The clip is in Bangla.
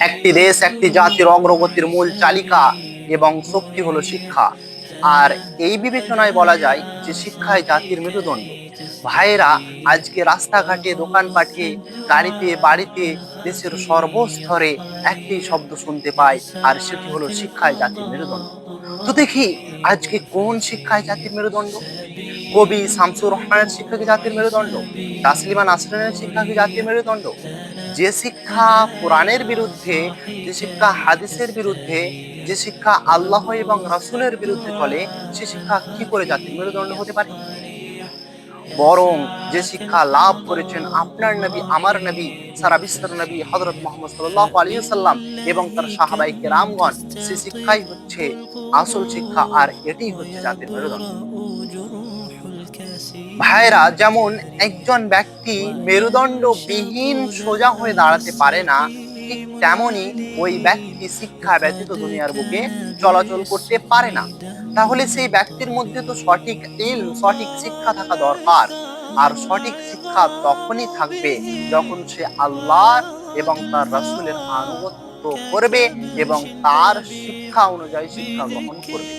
একটি দেশ একটি জাতির অগ্রগতির মূল চালিকা এবং শক্তি হলো শিক্ষা। আর এই বিবেচনায় বলা যায় যে শিক্ষাই জাতির মেরুদণ্ড। ভাইয়েরা, আজকে রাস্তাঘাটে, দোকানপাটে, গাড়িতে, বাড়িতে, দেশের সর্বস্তরে একটি শব্দ শুনতে পাই, আর সেটি হলো শিক্ষাই জাতির মেরুদণ্ড। তো দেখি আজকে কোন শিক্ষায় জাতির মেরুদণ্ড? কবি শামসুর রহমানের শিক্ষা কি জাতির মেরুদণ্ড? তাসলিমা নাসরিনের শিক্ষা কি জাতির মেরুদণ্ড? যে শিক্ষা কোরআনের বিরুদ্ধে, যে শিক্ষা হাদিসের বিরুদ্ধে, যে শিক্ষা আল্লাহ এবং রাসূলের বিরুদ্ধে চলে, সে শিক্ষা কি করে জাতির মেরুদণ্ড হতে পারে? বরং যে শিক্ষা লাভ করেছেন আপনার নবী, আমার নবী, সারা বিশ্বের নবী হযরত মুহাম্মদ সাল্লাল্লাহু আলাইহি সাল্লাম এবং তার সাহাবায়ে কেরামগণ, সে শিক্ষাই হচ্ছে আসল শিক্ষা, আর এটাই হচ্ছে জাতির মেরুদণ্ড। ভাইরা, যেমন একজন ব্যক্তি মেরুদণ্ড বিহীন সোজা হয়ে দাঁড়াতে পারে না, ঠিক তেমনি ওই ব্যক্তি শিক্ষা ব্যতীত দুনিয়ার বুকে চলাচল করতে পারে না। তাহলে সেই ব্যক্তির মধ্যে তো সঠিক ইলম, সঠিক শিক্ষা থাকা দরকার। আর সঠিক শিক্ষা তখনই থাকবে যখন সে আল্লাহ এবং তার রাসূলের আনুগত্য করবে এবং তার শিক্ষা অনুযায়ী শিক্ষা গ্রহণ করবে।